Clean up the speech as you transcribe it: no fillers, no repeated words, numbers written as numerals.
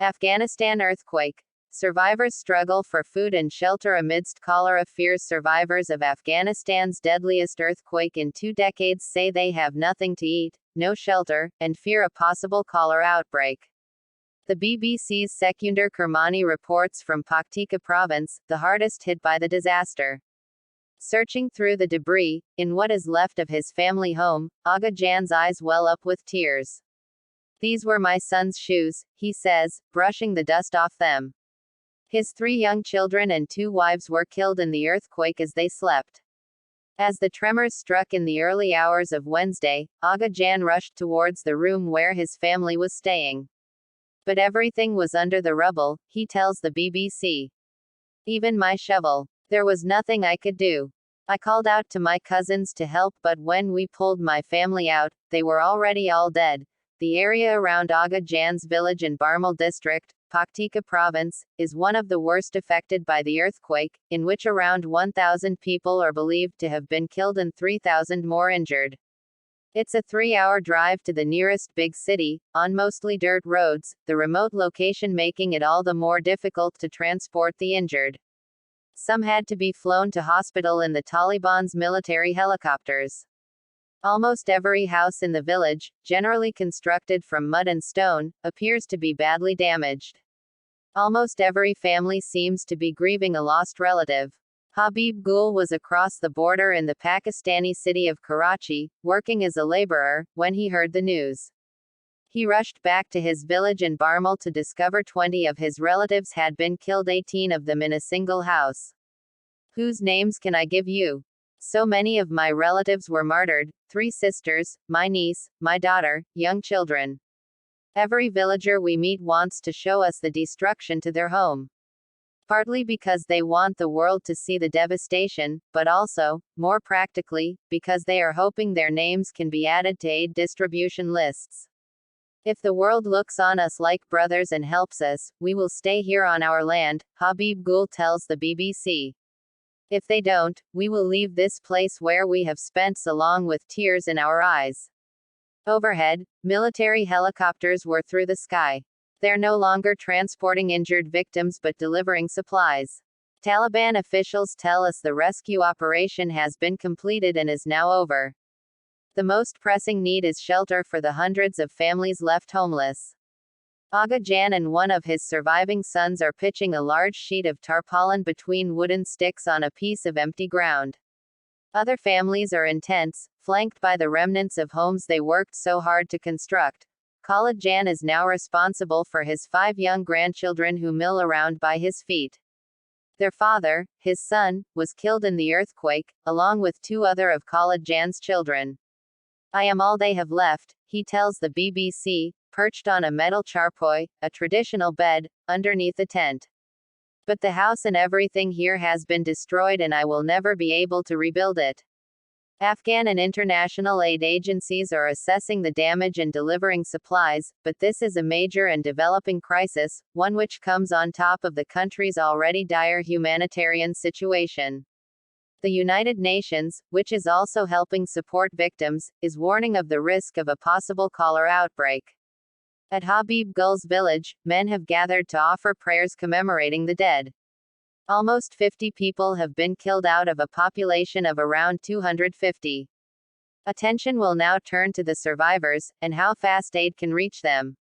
Afghanistan earthquake. Survivors struggle for food and shelter amidst cholera fears. Survivors of Afghanistan's deadliest earthquake in 2 decades say they have nothing to eat, no shelter, and fear a possible cholera outbreak. The BBC's Sekunder Kermani reports from Paktika province, the hardest hit by the disaster. Searching through the debris, in what is left of his family home, Aga Jan's eyes well up with tears. "These were my son's shoes," he says, brushing the dust off them. His 3 young children and 2 wives were killed in the earthquake as they slept. As the tremors struck in the early hours of Wednesday, Aga Jan rushed towards the room where his family was staying. But everything was under the rubble, he tells the BBC. "Even my shovel. There was nothing I could do. I called out to my cousins to help, but when we pulled my family out, they were already all dead." The area around Aga Jan's village in Barmal district, Paktika province, is one of the worst affected by the earthquake, in which around 1,000 people are believed to have been killed and 3,000 more injured. It's a 3-hour drive to the nearest big city, on mostly dirt roads, the remote location making it all the more difficult to transport the injured. Some had to be flown to hospital in the Taliban's military helicopters. Almost every house in the village, generally constructed from mud and stone, appears to be badly damaged. Almost every family seems to be grieving a lost relative. Habib Gul was across the border in the Pakistani city of Karachi, working as a laborer, when he heard the news. He rushed back to his village in Barmal to discover 20 of his relatives had been killed, 18 of them in a single house. "Whose names can I give you? So many of my relatives were martyred, 3 sisters, my niece, my daughter, young children. Every villager we meet wants to show us the destruction to their home. Partly because they want the world to see the devastation, but also, more practically, because they are hoping their names can be added to aid distribution lists. If the world looks on us like brothers and helps us, we will stay here on our land," Habib Gul tells the BBC. "If they don't, we will leave this place where we have spent so long with tears in our eyes." Overhead, military helicopters whir through the sky. They're no longer transporting injured victims but delivering supplies. Taliban officials tell us the rescue operation has been completed and is now over. The most pressing need is shelter for the hundreds of families left homeless. Aga Jan and one of his surviving sons are pitching a large sheet of tarpaulin between wooden sticks on a piece of empty ground. Other families are in tents, flanked by the remnants of homes they worked so hard to construct. Khalid Jan is now responsible for his 5 young grandchildren who mill around by his feet. Their father, his son, was killed in the earthquake, along with 2 other of Khalid Jan's children. "I am all they have left," he tells the BBC, perched on a metal charpoy, a traditional bed, underneath a tent. "But the house and everything here has been destroyed and I will never be able to rebuild it." Afghan and international aid agencies are assessing the damage and delivering supplies, but this is a major and developing crisis, one which comes on top of the country's already dire humanitarian situation. The United Nations, which is also helping support victims, is warning of the risk of a possible cholera outbreak. At Habib Gul's village, men have gathered to offer prayers commemorating the dead. Almost 50 people have been killed out of a population of around 250. Attention will now turn to the survivors, and how fast aid can reach them.